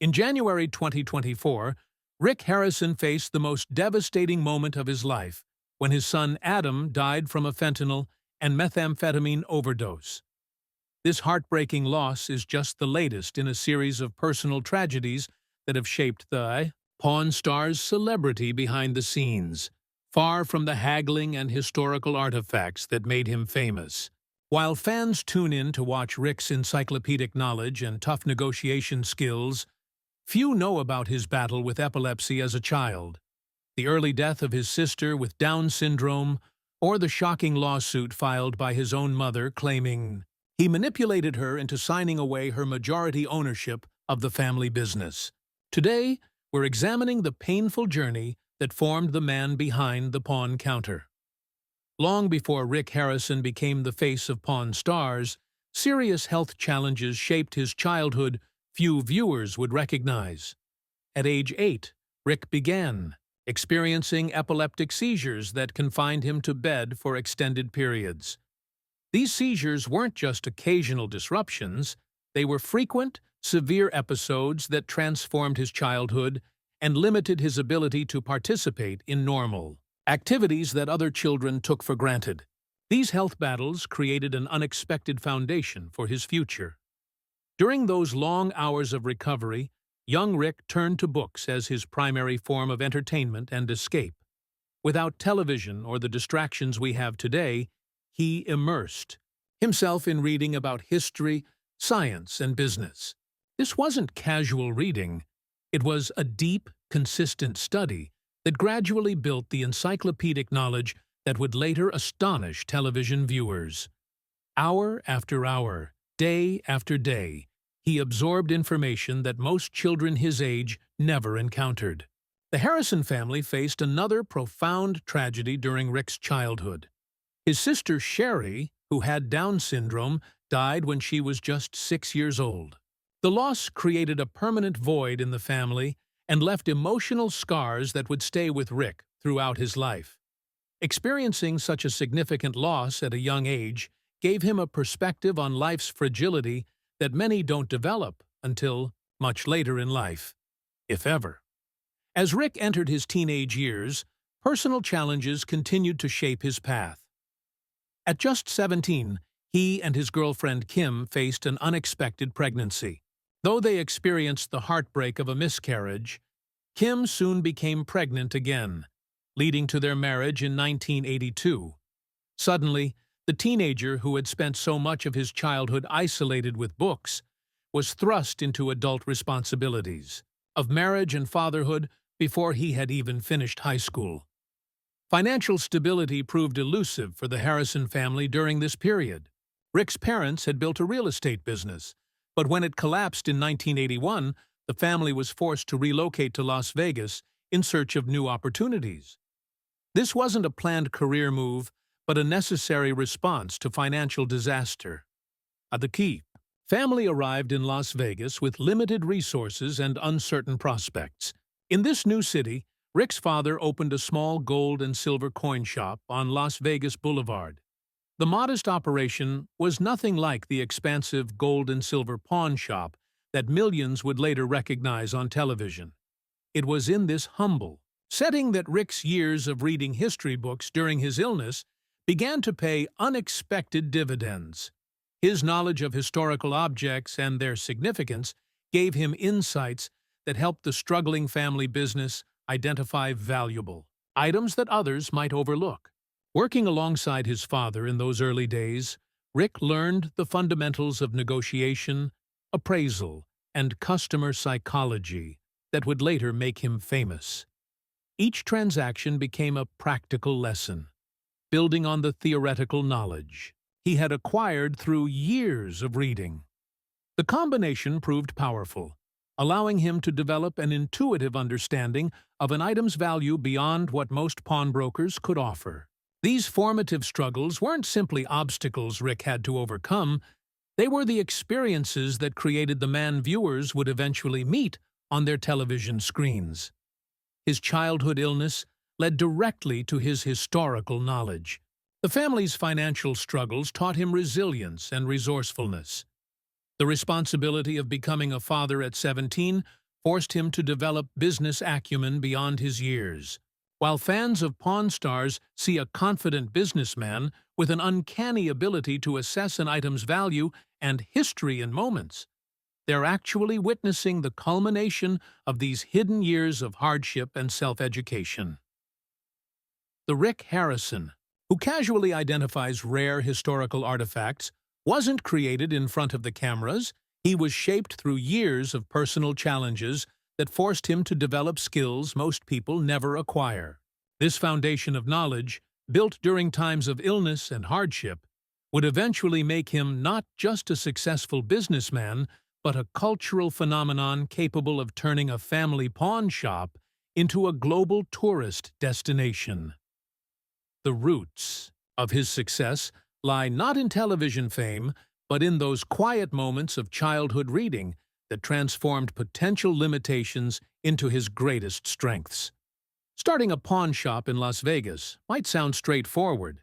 In January 2024, Rick Harrison faced the most devastating moment of his life when his son Adam died from a fentanyl and methamphetamine overdose. This heartbreaking loss is just the latest in a series of personal tragedies that have shaped the Pawn Star's celebrity behind the scenes, far from the haggling and historical artifacts that made him famous. While fans tune in to watch Rick's encyclopedic knowledge and tough negotiation skills, few know about his battle with epilepsy as a child, the early death of his sister with Down syndrome, or the shocking lawsuit filed by his own mother claiming he manipulated her into signing away her majority ownership of the family business. Today, we're examining the painful journey that formed the man behind the pawn counter. Long before Rick Harrison became the face of Pawn Stars, serious health challenges shaped his childhood few viewers would recognize. At age 8, Rick began experiencing epileptic seizures that confined him to bed for extended periods. These seizures weren't just occasional disruptions, they were frequent, severe episodes that transformed his childhood and limited his ability to participate in normal activities that other children took for granted. These health battles created an unexpected foundation for his future. During those long hours of recovery, young Rick turned to books as his primary form of entertainment and escape. Without television or the distractions we have today, he immersed himself in reading about history, science, and business. This wasn't casual reading. It was a deep, consistent study that gradually built the encyclopedic knowledge that would later astonish television viewers. Hour after hour, day after day, he absorbed information that most children his age never encountered. The Harrison family faced another profound tragedy during Rick's childhood. His sister Sherry, who had Down syndrome, died when she was just 6 years old. The loss created a permanent void in the family and left emotional scars that would stay with Rick throughout his life. Experiencing such a significant loss at a young age gave him a perspective on life's fragility that many don't develop until much later in life, if ever. As Rick entered his teenage years, personal challenges continued to shape his path. At just 17, he and his girlfriend Kim faced an unexpected pregnancy. Though they experienced the heartbreak of a miscarriage, Kim soon became pregnant again, leading to their marriage in 1982. Suddenly, the teenager who had spent so much of his childhood isolated with books was thrust into adult responsibilities of marriage and fatherhood before he had even finished high school. Financial stability proved elusive for the Harrison family during this period. Rick's parents had built a real estate business, but when it collapsed in 1981, the family was forced to relocate to Las Vegas in search of new opportunities. This wasn't a planned career move, but a necessary response to financial disaster. At the key, family arrived in Las Vegas with limited resources and uncertain prospects. In this new city, Rick's father opened a small gold and silver coin shop on Las Vegas Boulevard. The modest operation was nothing like the expansive gold and silver pawn shop that millions would later recognize on television. It was in this humble setting that Rick's years of reading history books during his illness began to pay unexpected dividends. His knowledge of historical objects and their significance gave him insights that helped the struggling family business identify valuable items that others might overlook. Working alongside his father in those early days, Rick learned the fundamentals of negotiation, appraisal, and customer psychology that would later make him famous. Each transaction became a practical lesson, building on the theoretical knowledge he had acquired through years of reading. The combination proved powerful, allowing him to develop an intuitive understanding of an item's value beyond what most pawnbrokers could offer. These formative struggles weren't simply obstacles Rick had to overcome, they were the experiences that created the man viewers would eventually meet on their television screens. His childhood illness led directly to his historical knowledge. The family's financial struggles taught him resilience and resourcefulness. The responsibility of becoming a father at 17 forced him to develop business acumen beyond his years. While fans of Pawn Stars see a confident businessman with an uncanny ability to assess an item's value and history in moments, they're actually witnessing the culmination of these hidden years of hardship and self-education. The Rick Harrison, who casually identifies rare historical artifacts, wasn't created in front of the cameras. He was shaped through years of personal challenges that forced him to develop skills most people never acquire. This foundation of knowledge, built during times of illness and hardship, would eventually make him not just a successful businessman, but a cultural phenomenon capable of turning a family pawn shop into a global tourist destination. The roots of his success lie not in television fame, but in those quiet moments of childhood reading that transformed potential limitations into his greatest strengths. Starting a pawn shop in Las Vegas might sound straightforward,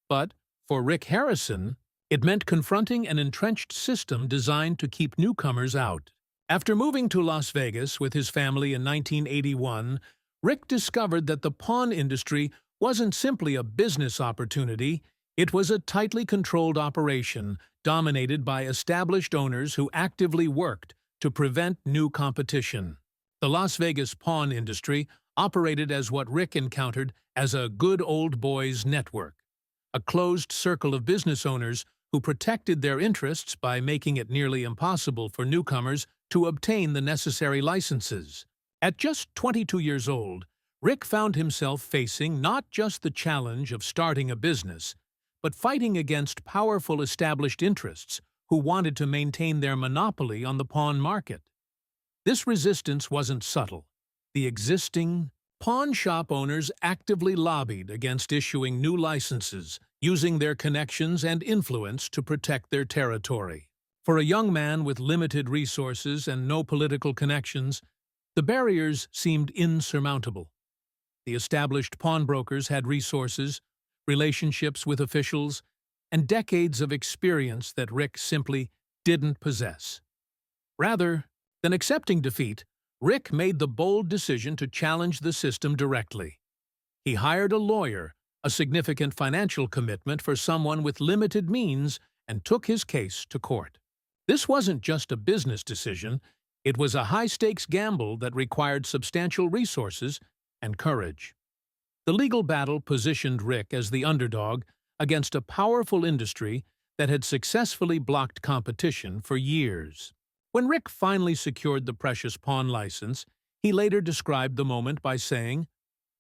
but for Rick Harrison, it meant confronting an entrenched system designed to keep newcomers out. After moving to Las Vegas with his family in 1981, Rick discovered that the pawn industry wasn't simply a business opportunity, it was a tightly controlled operation dominated by established owners who actively worked to prevent new competition. The Las Vegas pawn industry operated as what Rick encountered as a good old boys network, a closed circle of business owners who protected their interests by making it nearly impossible for newcomers to obtain the necessary licenses. At just 22 years old, Rick found himself facing not just the challenge of starting a business, but fighting against powerful established interests who wanted to maintain their monopoly on the pawn market. This resistance wasn't subtle. The existing pawn shop owners actively lobbied against issuing new licenses, using their connections and influence to protect their territory. For a young man with limited resources and no political connections, the barriers seemed insurmountable. The established pawnbrokers had resources, relationships with officials, and decades of experience that Rick simply didn't possess. Rather than accepting defeat, Rick made the bold decision to challenge the system directly. He hired a lawyer, a significant financial commitment for someone with limited means, and took his case to court. This wasn't just a business decision, it was a high-stakes gamble that required substantial resources and courage. The legal battle positioned Rick as the underdog against a powerful industry that had successfully blocked competition for years. When Rick finally secured the precious pawn license, he later described the moment by saying,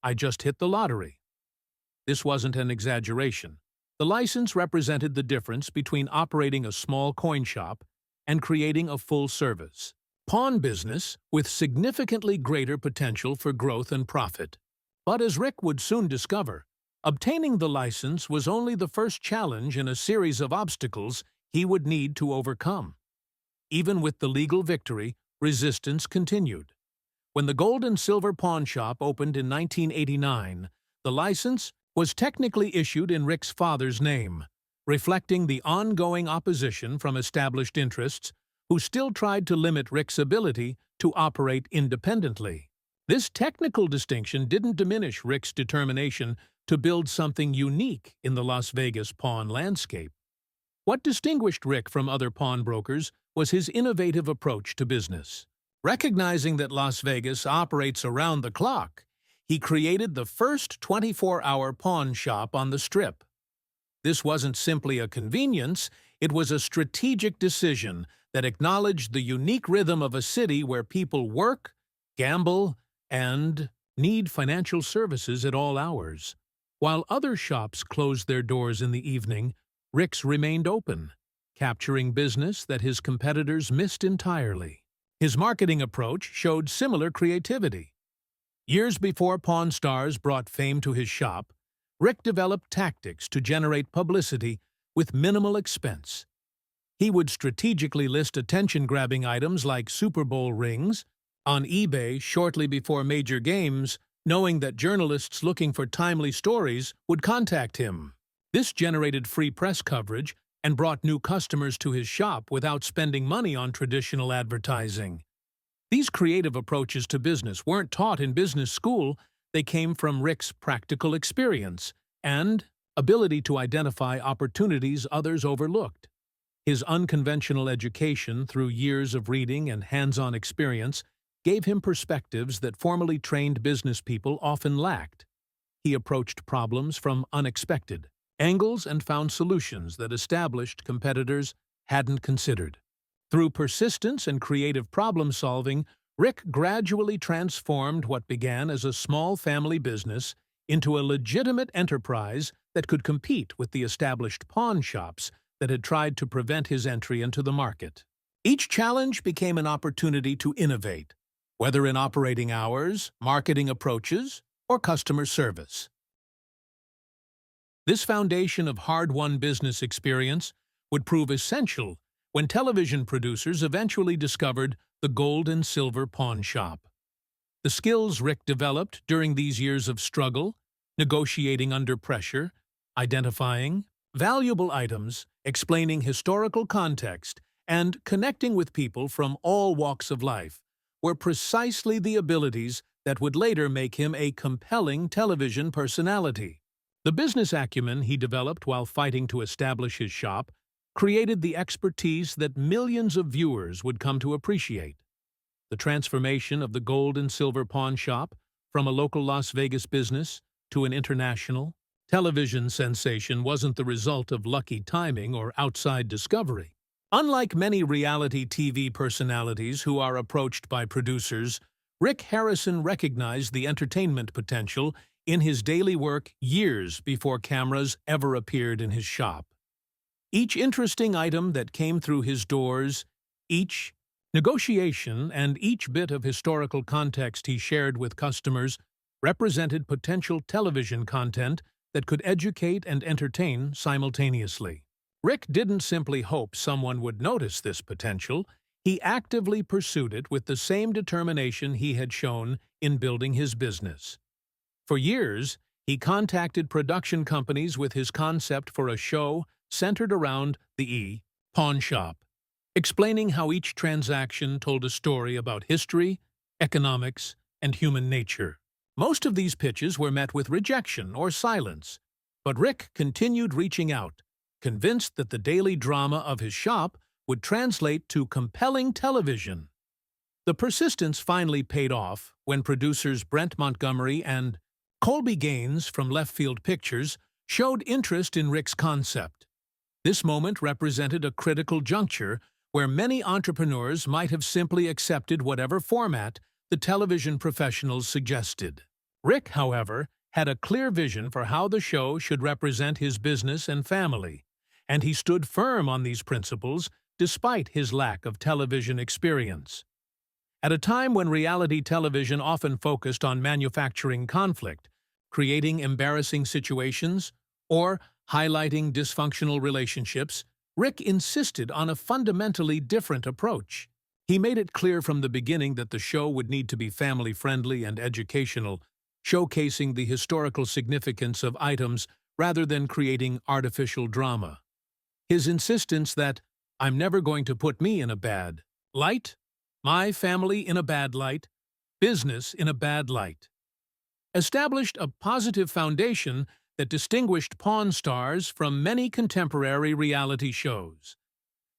"I just hit the lottery." This wasn't an exaggeration. The license represented the difference between operating a small coin shop and creating a full-service pawn business with significantly greater potential for growth and profit. But as Rick would soon discover, obtaining the license was only the first challenge in a series of obstacles he would need to overcome. Even with the legal victory, resistance continued. When the Gold and Silver Pawn Shop opened in 1989, the license was technically issued in Rick's father's name, reflecting the ongoing opposition from established interests who still tried to limit Rick's ability to operate independently. This technical distinction didn't diminish Rick's determination to build something unique in the Las Vegas pawn landscape. What distinguished Rick from other pawnbrokers was his innovative approach to business. Recognizing that Las Vegas operates around the clock, he created the first 24-hour pawn shop on the Strip. This wasn't simply a convenience, it was a strategic decision that acknowledged the unique rhythm of a city where people work, gamble, and need financial services at all hours. While other shops closed their doors in the evening, Rick's remained open, capturing business that his competitors missed entirely. His marketing approach showed similar creativity. Years before Pawn Stars brought fame to his shop, Rick developed tactics to generate publicity with minimal expense. He would strategically list attention-grabbing items like Super Bowl rings on eBay shortly before major games, knowing that journalists looking for timely stories would contact him. This generated free press coverage and brought new customers to his shop without spending money on traditional advertising. These creative approaches to business weren't taught in business school, they came from Rick's practical experience and ability to identify opportunities others overlooked. His unconventional education through years of reading and hands-on experience gave him perspectives that formally trained business people often lacked. He approached problems from unexpected angles and found solutions that established competitors hadn't considered. Through persistence and creative problem-solving, Rick gradually transformed what began as a small family business into a legitimate enterprise that could compete with the established pawn shops that had tried to prevent his entry into the market. Each challenge became an opportunity to innovate, whether in operating hours, marketing approaches, or customer service. This foundation of hard-won business experience would prove essential when television producers eventually discovered the gold and silver pawn shop. The skills Rick developed during these years of struggle, negotiating under pressure, identifying valuable items, explaining historical context, and connecting with people from all walks of life, were precisely the abilities that would later make him a compelling television personality. The business acumen he developed while fighting to establish his shop created the expertise that millions of viewers would come to appreciate. The transformation of the gold and silver pawn shop from a local Las Vegas business to an international television sensation wasn't the result of lucky timing or outside discovery. Unlike many reality TV personalities who are approached by producers, Rick Harrison recognized the entertainment potential in his daily work years before cameras ever appeared in his shop. Each interesting item that came through his doors, each negotiation, and each bit of historical context he shared with customers represented potential television content that could educate and entertain simultaneously. Rick didn't simply hope someone would notice this potential, he actively pursued it with the same determination he had shown in building his business. For years, he contacted production companies with his concept for a show centered around the pawn shop, explaining how each transaction told a story about history, economics, and human nature. Most of these pitches were met with rejection or silence, but Rick continued reaching out, convinced that the daily drama of his shop would translate to compelling television. The persistence finally paid off when producers Brent Montgomery and Colby Gaines from Left Field Pictures showed interest in Rick's concept. This moment represented a critical juncture where many entrepreneurs might have simply accepted whatever format the television professionals suggested. Rick, however, had a clear vision for how the show should represent his business and family, and he stood firm on these principles despite his lack of television experience. At a time when reality television often focused on manufacturing conflict, creating embarrassing situations, or highlighting dysfunctional relationships, Rick insisted on a fundamentally different approach. He made it clear from the beginning that the show would need to be family-friendly and educational, showcasing the historical significance of items rather than creating artificial drama. His insistence that, "I'm never going to put me in a bad light, my family in a bad light, business in a bad light," established a positive foundation that distinguished Pawn Stars from many contemporary reality shows.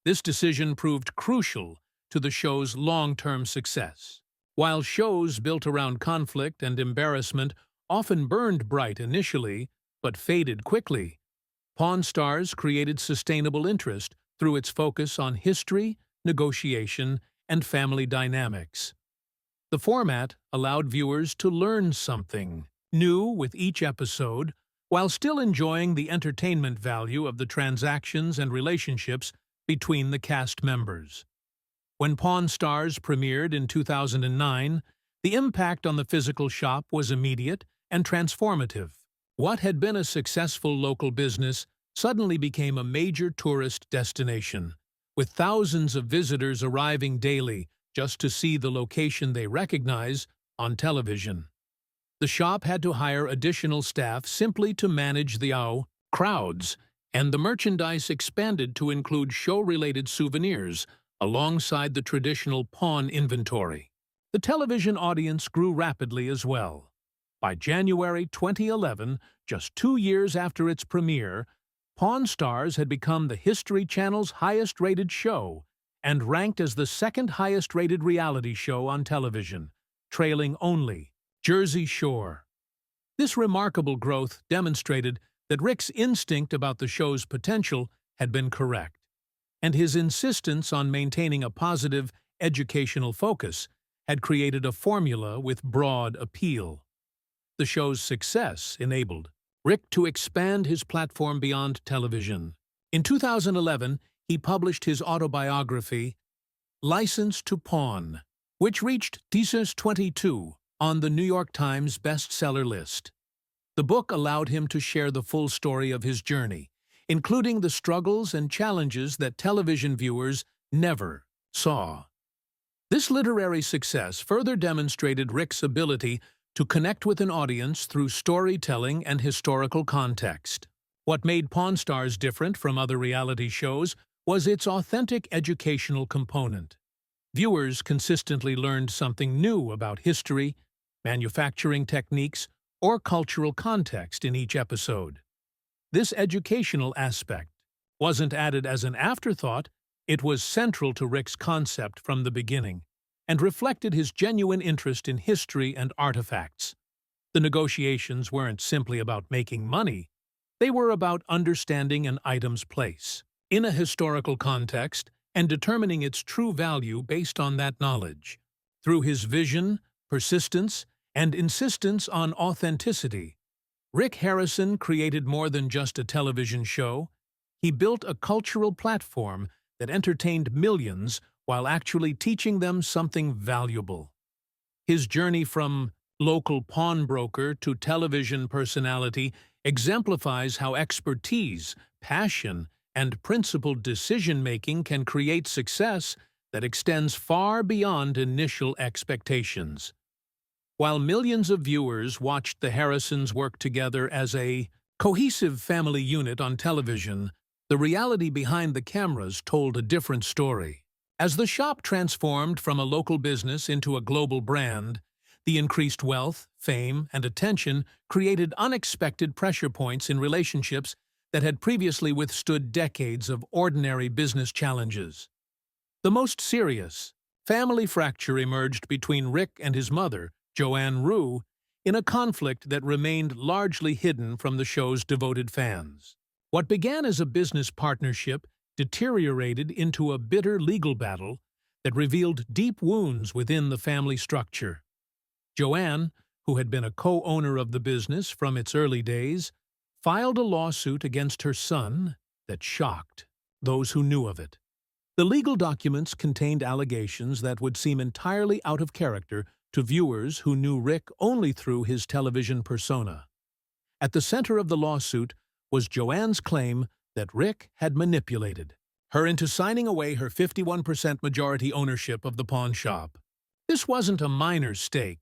This decision proved crucial to the show's long-term success. While shows built around conflict and embarrassment often burned bright initially but faded quickly, Pawn Stars created sustainable interest through its focus on history, negotiation, and family dynamics. The format allowed viewers to learn something new with each episode, while still enjoying the entertainment value of the transactions and relationships between the cast members. When Pawn Stars premiered in 2009, the impact on the physical shop was immediate and transformative. What had been a successful local business suddenly became a major tourist destination, with thousands of visitors arriving daily just to see the location they recognize on television. The shop had to hire additional staff simply to manage the crowds, and the merchandise expanded to include show-related souvenirs alongside the traditional pawn inventory. The television audience grew rapidly as well. By January 2011, just 2 years after its premiere, Pawn Stars had become the History Channel's highest-rated show and ranked as the second highest-rated reality show on television, trailing only Jersey Shore. This remarkable growth demonstrated that Rick's instinct about the show's potential had been correct, and his insistence on maintaining a positive, educational focus had created a formula with broad appeal. The show's success enabled Rick to expand his platform beyond television. In 2011, he published his autobiography, License to Pawn, which reached 22 on the New York Times bestseller list. The book allowed him to share the full story of his journey, including the struggles and challenges that television viewers never saw. This literary success further demonstrated Rick's ability to connect with an audience through storytelling and historical context. What made Pawn Stars different from other reality shows was its authentic educational component. Viewers consistently learned something new about history, manufacturing techniques, or cultural context in each episode. This educational aspect wasn't added as an afterthought, it was central to Rick's concept from the beginning, and reflected his genuine interest in history and artifacts. The negotiations weren't simply about making money, they were about understanding an item's place in a historical context and determining its true value based on that knowledge. Through his vision, persistence, and insistence on authenticity, Rick Harrison created more than just a television show. He built a cultural platform that entertained millions while actually teaching them something valuable. His journey from local pawnbroker to television personality exemplifies how expertise, passion, and principled decision-making can create success that extends far beyond initial expectations. While millions of viewers watched the Harrisons work together as a cohesive family unit on television, the reality behind the cameras told a different story. As the shop transformed from a local business into a global brand, the increased wealth, fame, and attention created unexpected pressure points in relationships that had previously withstood decades of ordinary business challenges. The most serious family fracture emerged between Rick and his mother, Joanne Rue, in a conflict that remained largely hidden from the show's devoted fans. What began as a business partnership deteriorated into a bitter legal battle that revealed deep wounds within the family structure. Joanne, who had been a co-owner of the business from its early days, filed a lawsuit against her son that shocked those who knew of it. The legal documents contained allegations that would seem entirely out of character to viewers who knew Rick only through his television persona. At the center of the lawsuit was Joanne's claim that Rick had manipulated her into signing away her 51% majority ownership of the pawn shop. This wasn't a minor stake.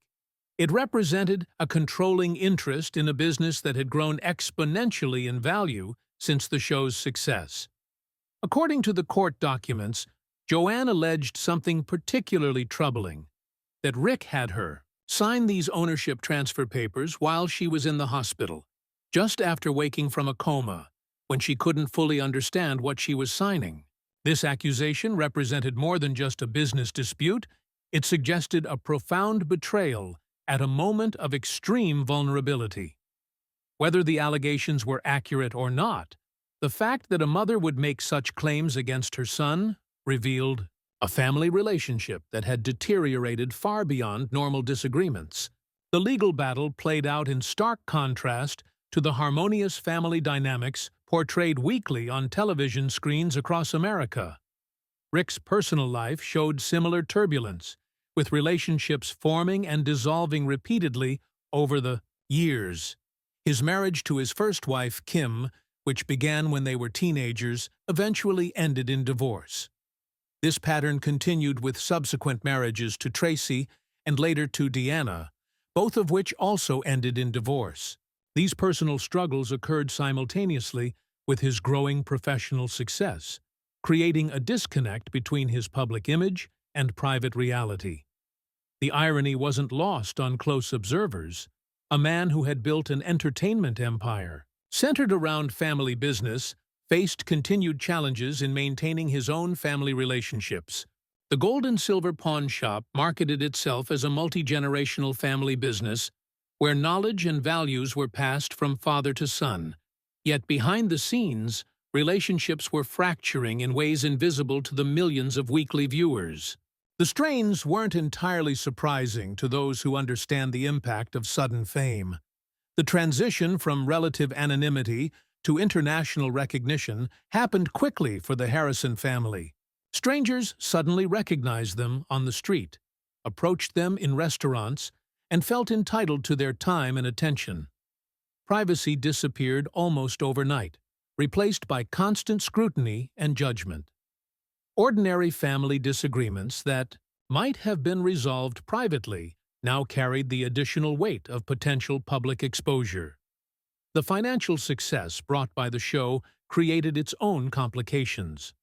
It represented a controlling interest in a business that had grown exponentially in value since the show's success. According to the court documents, Joanne alleged something particularly troubling, that Rick had her sign these ownership transfer papers while she was in the hospital, just after waking from a coma, when she couldn't fully understand what she was signing. This accusation represented more than just a business dispute. It suggested a profound betrayal at a moment of extreme vulnerability. Whether the allegations were accurate or not, the fact that a mother would make such claims against her son revealed a family relationship that had deteriorated far beyond normal disagreements. The legal battle played out in stark contrast to the harmonious family dynamics portrayed weekly on television screens across America. Rick's personal life showed similar turbulence, with relationships forming and dissolving repeatedly over the years. His marriage to his first wife, Kim, which began when they were teenagers, eventually ended in divorce. This pattern continued with subsequent marriages to Tracy and later to Deanna, both of which also ended in divorce. These personal struggles occurred simultaneously with his growing professional success, creating a disconnect between his public image and private reality. The irony wasn't lost on close observers. A man who had built an entertainment empire, centered around family business, faced continued challenges in maintaining his own family relationships. The Gold and Silver Pawn Shop marketed itself as a multi-generational family business where knowledge and values were passed from father to son. Yet behind the scenes, relationships were fracturing in ways invisible to the millions of weekly viewers. The strains weren't entirely surprising to those who understand the impact of sudden fame. The transition from relative anonymity to international recognition happened quickly for the Harrison family. Strangers suddenly recognized them on the street, approached them in restaurants, and felt entitled to their time and attention. Privacy disappeared almost overnight, replaced by constant scrutiny and judgment. Ordinary family disagreements that might have been resolved privately now carried the additional weight of potential public exposure. The financial success brought by the show created its own complications.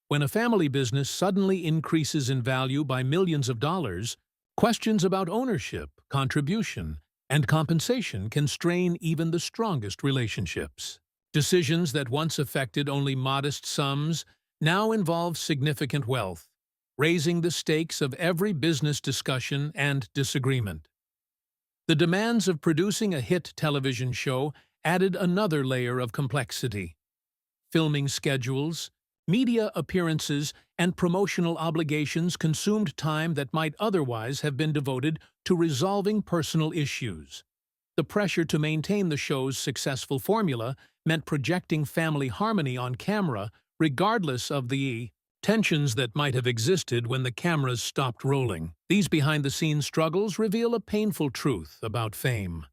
When a family business suddenly increases in value by millions of dollars, questions about ownership, contribution, and compensation can strain even the strongest relationships. Decisions that once affected only modest sums now involve significant wealth, raising the stakes of every business discussion and disagreement. The demands of producing a hit television show added another layer of complexity. Filming schedules, media appearances, and promotional obligations consumed time that might otherwise have been devoted to resolving personal issues. The pressure to maintain the show's successful formula meant projecting family harmony on camera regardless of the tensions that might have existed when the cameras stopped rolling. These behind-the-scenes struggles reveal a painful truth about fame.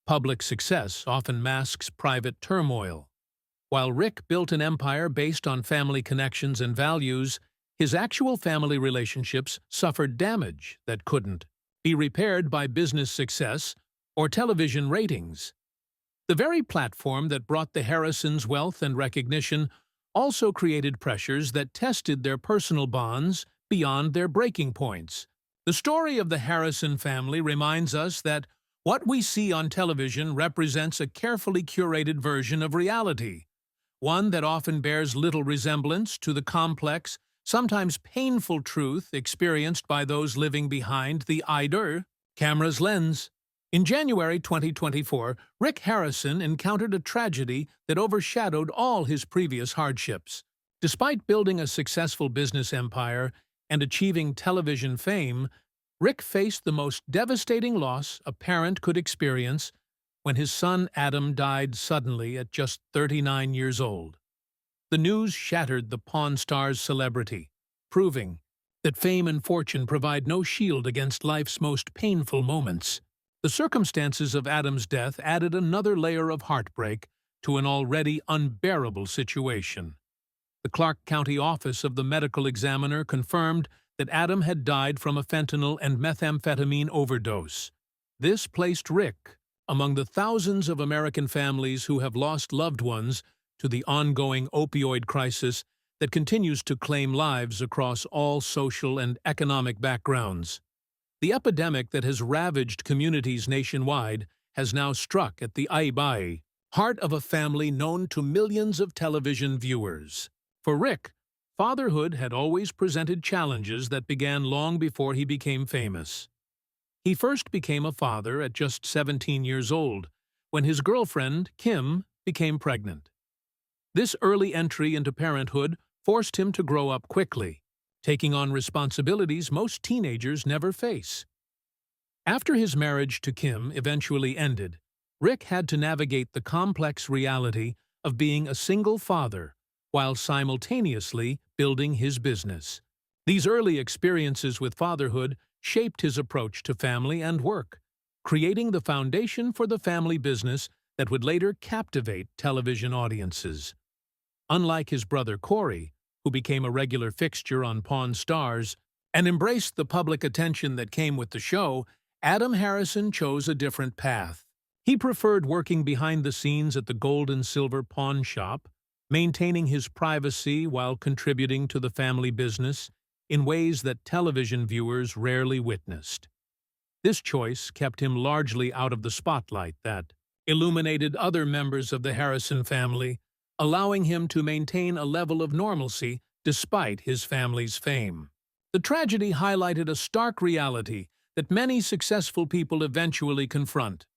Public success often masks private turmoil. While Rick built an empire based on family connections and values, his actual family relationships suffered damage that couldn't be repaired by business success or television ratings. The very platform that brought the Harrisons wealth and recognition also created pressures that tested their personal bonds beyond their breaking points. The story of the Harrison family reminds us that what we see on television represents a carefully curated version of reality, one that often bears little resemblance to the complex, sometimes painful truth experienced by those living behind the camera's lens. In January 2024, Rick Harrison encountered a tragedy that overshadowed all his previous hardships. Despite building a successful business empire and achieving television fame, Rick faced the most devastating loss a parent could experience when his son Adam died suddenly at just 39 years old. The news shattered the Pawn Star's celebrity, proving that fame and fortune provide no shield against life's most painful moments. The circumstances of Adam's death added another layer of heartbreak to an already unbearable situation. The Clark County office of the medical examiner confirmed that Adam had died from a fentanyl and methamphetamine overdose. This placed Rick among the thousands of American families who have lost loved ones to the ongoing opioid crisis that continues to claim lives across all social and economic backgrounds. The epidemic that has ravaged communities nationwide has now struck at the heart of a family known to millions of television viewers. For Rick, fatherhood had always presented challenges that began long before he became famous. He first became a father at just 17 years old, when his girlfriend, Kim, became pregnant. This early entry into parenthood forced him to grow up quickly, taking on responsibilities most teenagers never face. After his marriage to Kim eventually ended, Rick had to navigate the complex reality of being a single father while simultaneously building his business. These early experiences with fatherhood shaped his approach to family and work, creating the foundation for the family business that would later captivate television audiences. Unlike his brother Corey, who became a regular fixture on Pawn Stars and embraced the public attention that came with the show, Adam Harrison chose a different path. He preferred working behind the scenes at the Gold and Silver Pawn Shop, maintaining his privacy while contributing to the family business in ways that television viewers rarely witnessed. This choice kept him largely out of the spotlight that illuminated other members of the Harrison family, allowing him to maintain a level of normalcy despite his family's fame. The tragedy highlighted a stark reality that many successful people eventually confront.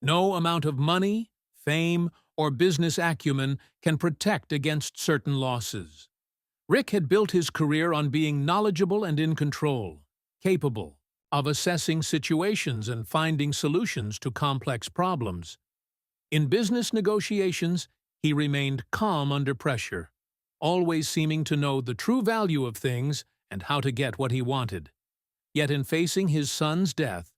No amount of money, fame, or business acumen can protect against certain losses. Rick had built his career on being knowledgeable and in control, capable of assessing situations and finding solutions to complex problems. In business negotiations, he remained calm under pressure, always seeming to know the true value of things and how to get what he wanted. Yet in facing his son's death,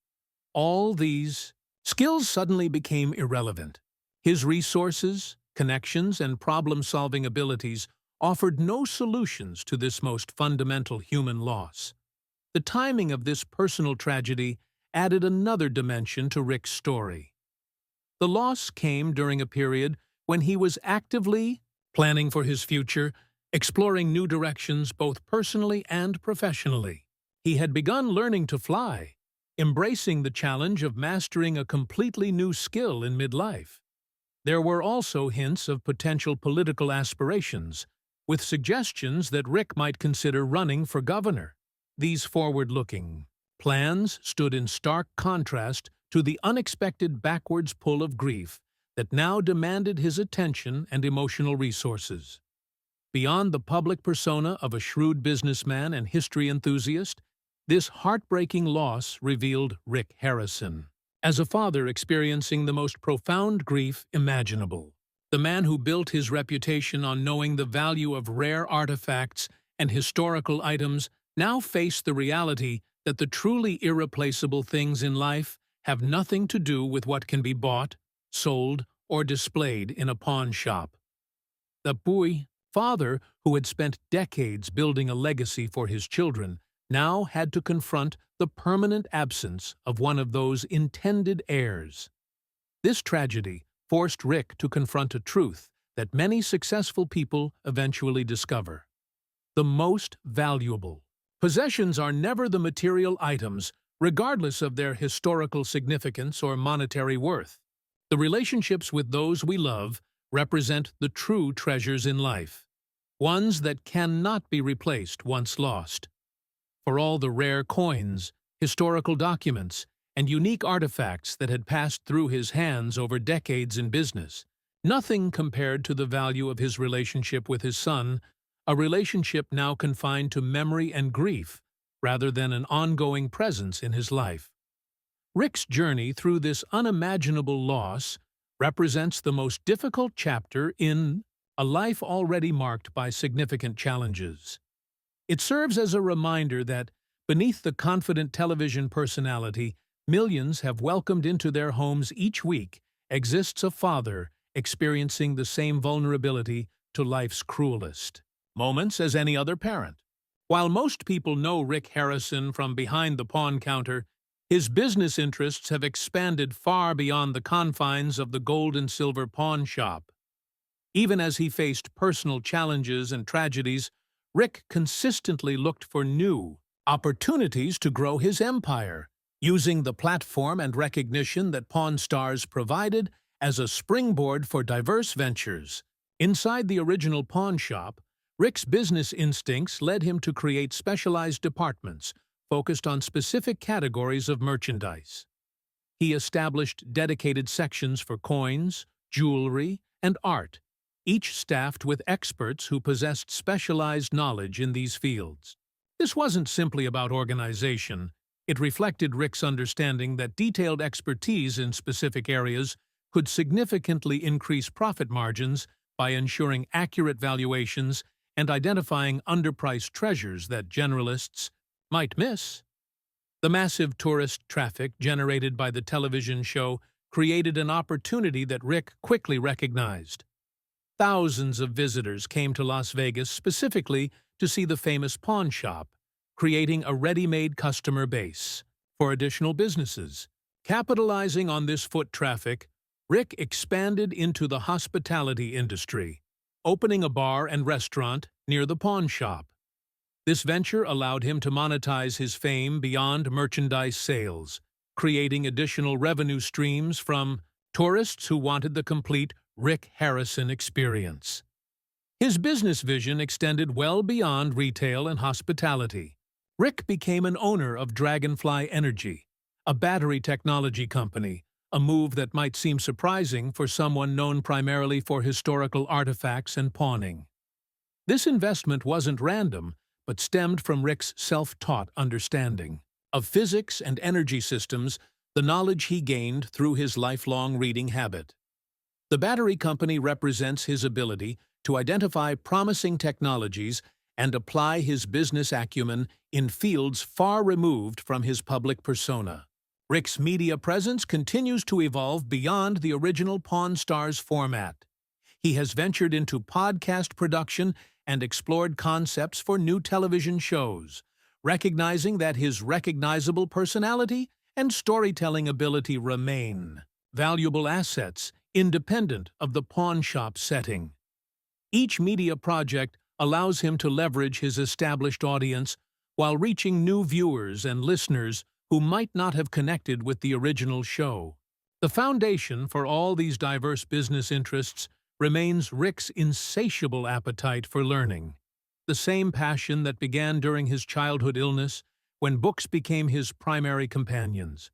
all these skills suddenly became irrelevant. His resources, connections, and problem-solving abilities offered no solutions to this most fundamental human loss. The timing of this personal tragedy added another dimension to Rick's story. The loss came during a period when he was actively planning for his future, exploring new directions both personally and professionally. He had begun learning to fly, embracing the challenge of mastering a completely new skill in midlife. There were also hints of potential political aspirations, with suggestions that Rick might consider running for governor. These forward-looking plans stood in stark contrast to the unexpected backwards pull of grief that now demanded his attention and emotional resources. Beyond the public persona of a shrewd businessman and history enthusiast, this heartbreaking loss revealed Rick Harrison as a father experiencing the most profound grief imaginable. The man who built his reputation on knowing the value of rare artifacts and historical items now faced the reality that the truly irreplaceable things in life have nothing to do with what can be bought, sold, or displayed in a pawn shop. The father, who had spent decades building a legacy for his children, now had to confront the permanent absence of one of those intended heirs. This tragedy forced Rick to confront a truth that many successful people eventually discover. The most valuable possessions are never the material items, regardless of their historical significance or monetary worth. The relationships with those we love represent the true treasures in life, ones that cannot be replaced once lost. For all the rare coins, historical documents, and unique artifacts that had passed through his hands over decades in business, nothing compared to the value of his relationship with his son, a relationship now confined to memory and grief rather than an ongoing presence in his life. Rick's journey through this unimaginable loss represents the most difficult chapter in a life already marked by significant challenges. It serves as a reminder that, beneath the confident television personality millions have welcomed into their homes each week, exists a father experiencing the same vulnerability to life's cruelest moments as any other parent. While most people know Rick Harrison from behind the pawn counter, his business interests have expanded far beyond the confines of the gold and silver pawn shop. Even as he faced personal challenges and tragedies, Rick consistently looked for new opportunities to grow his empire, using the platform and recognition that Pawn Stars provided as a springboard for diverse ventures. Inside the original pawn shop, Rick's business instincts led him to create specialized departments focused on specific categories of merchandise. He established dedicated sections for coins, jewelry, and art, each staffed with experts who possessed specialized knowledge in these fields. This wasn't simply about organization. It reflected Rick's understanding that detailed expertise in specific areas could significantly increase profit margins by ensuring accurate valuations and identifying underpriced treasures that generalists might miss. The massive tourist traffic generated by the television show created an opportunity that Rick quickly recognized. Thousands of visitors came to Las Vegas specifically to see the famous pawn shop, creating a ready-made customer base for additional businesses. Capitalizing on this foot traffic, Rick expanded into the hospitality industry, opening a bar and restaurant near the pawn shop. This venture allowed him to monetize his fame beyond merchandise sales, creating additional revenue streams from tourists who wanted the complete Rick Harrison experience. His business vision extended well beyond retail and hospitality. Rick became an owner of Dragonfly Energy, a battery technology company, a move that might seem surprising for someone known primarily for historical artifacts and pawning. This investment wasn't random, but stemmed from Rick's self-taught understanding of physics and energy systems, the knowledge he gained through his lifelong reading habit. The battery company represents his ability to identify promising technologies and apply his business acumen in fields far removed from his public persona. Rick's media presence continues to evolve beyond the original Pawn Stars format. He has ventured into podcast production and explored concepts for new television shows, recognizing that his recognizable personality and storytelling ability remain valuable assets independent of the pawn shop setting. Each media project allows him to leverage his established audience while reaching new viewers and listeners who might not have connected with the original show. The foundation for all these diverse business interests remains Rick's insatiable appetite for learning, the same passion that began during his childhood illness when books became his primary companions.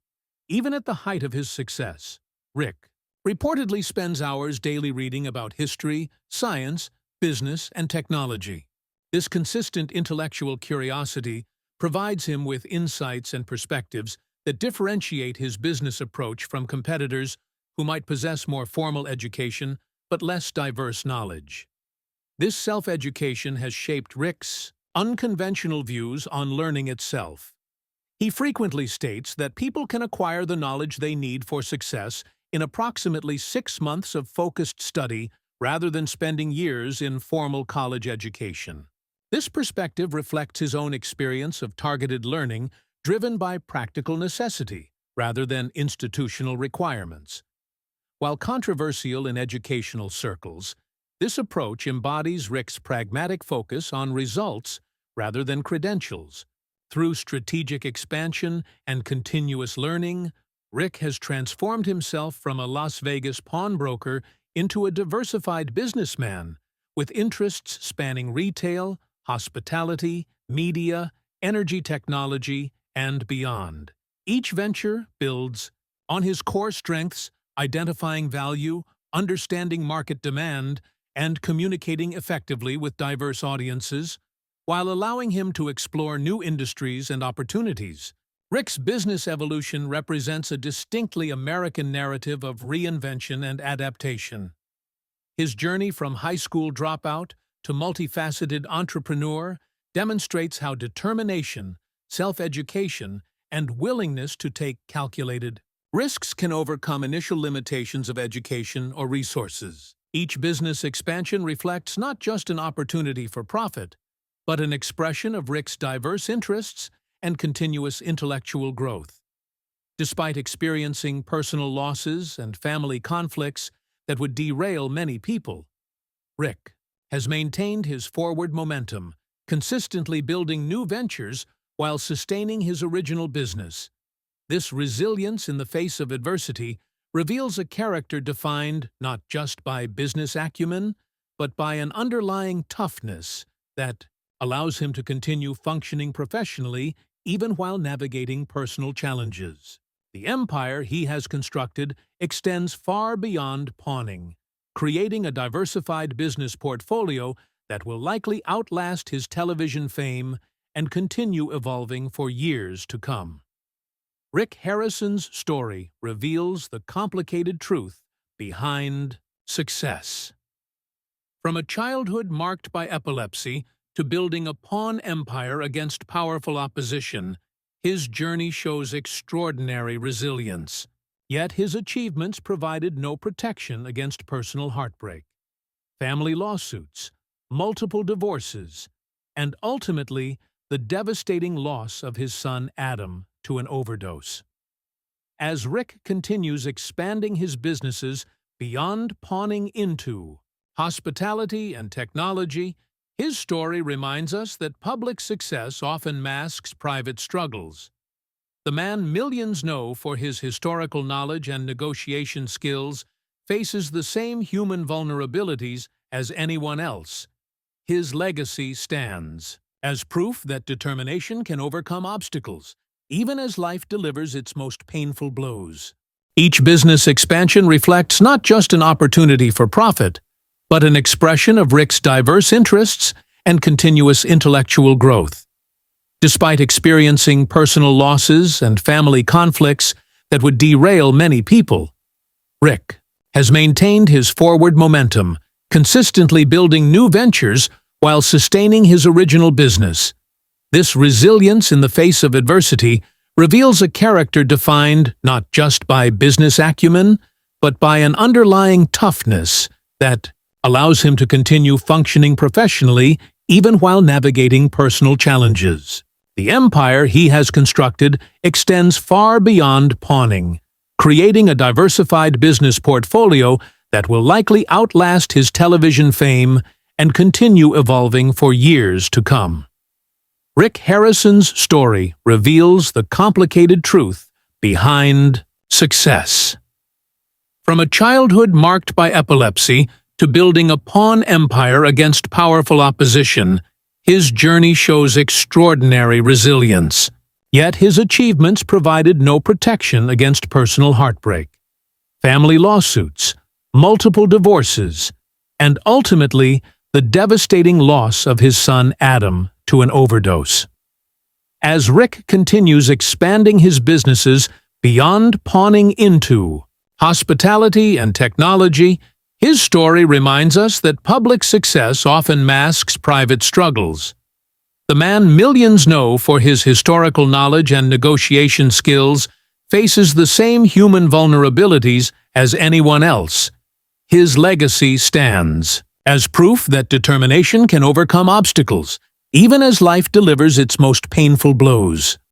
Even at the height of his success, Rick reportedly spends hours daily reading about history, science, business, and technology. This consistent intellectual curiosity provides him with insights and perspectives that differentiate his business approach from competitors who might possess more formal education but less diverse knowledge. This self-education has shaped Rick's unconventional views on learning itself. He frequently states that people can acquire the knowledge they need for success in approximately 6 months of focused study rather than spending years in formal college education. This perspective reflects his own experience of targeted learning driven by practical necessity rather than institutional requirements. While controversial in educational circles, this approach embodies Rick's pragmatic focus on results rather than credentials. Through strategic expansion and continuous learning, Rick has transformed himself from a Las Vegas pawnbroker into a diversified businessman with interests spanning retail, hospitality, media, energy technology, and beyond. Each venture builds on his core strengths, identifying value, understanding market demand, and communicating effectively with diverse audiences, while allowing him to explore new industries and opportunities. Rick's business evolution represents a distinctly American narrative of reinvention and adaptation. His journey from high school dropout to multifaceted entrepreneur demonstrates how determination, self-education, and willingness to take calculated risks can overcome initial limitations of education or resources. Each business expansion reflects not just an opportunity for profit, but an expression of Rick's diverse interests and continuous intellectual growth. Despite experiencing personal losses and family conflicts that would derail many people, Rick has maintained his forward momentum, consistently building new ventures while sustaining his original business. This resilience in the face of adversity reveals a character defined not just by business acumen, but by an underlying toughness that allows him to continue functioning professionally even while navigating personal challenges. The empire he has constructed extends far beyond pawning, creating a diversified business portfolio that will likely outlast his television fame and continue evolving for years to come. Rick Harrison's story reveals the complicated truth behind success. From a childhood marked by epilepsy to building a pawn empire against powerful opposition, his journey shows extraordinary resilience. Yet his achievements provided no protection against personal heartbreak. Family lawsuits, multiple divorces, and ultimately the devastating loss of his son Adam to an overdose. As Rick continues expanding his businesses beyond pawning into hospitality and technology, his story reminds us that public success often masks private struggles. The man millions know for his historical knowledge and negotiation skills faces the same human vulnerabilities as anyone else. His legacy stands as proof that determination can overcome obstacles, even as life delivers its most painful blows. Each business expansion reflects not just an opportunity for profit, but an expression of Rick's diverse interests and continuous intellectual growth. Despite experiencing personal losses and family conflicts that would derail many people, Rick has maintained his forward momentum, consistently building new ventures while sustaining his original business. This resilience in the face of adversity reveals a character defined not just by business acumen, but by an underlying toughness that allows him to continue functioning professionally even while navigating personal challenges. The empire he has constructed extends far beyond pawning, creating a diversified business portfolio that will likely outlast his television fame and continue evolving for years to come. Rick Harrison's story reveals the complicated truth behind success. From a childhood marked by epilepsy to building a pawn empire against powerful opposition, his journey shows extraordinary resilience. Yet his achievements provided no protection against personal heartbreak, family lawsuits, multiple divorces, and ultimately the devastating loss of his son Adam to an overdose. As Rick continues expanding his businesses beyond pawning into hospitality and technology, his story reminds us that public success often masks private struggles. The man millions know for his historical knowledge and negotiation skills faces the same human vulnerabilities as anyone else. His legacy stands as proof that determination can overcome obstacles, even as life delivers its most painful blows.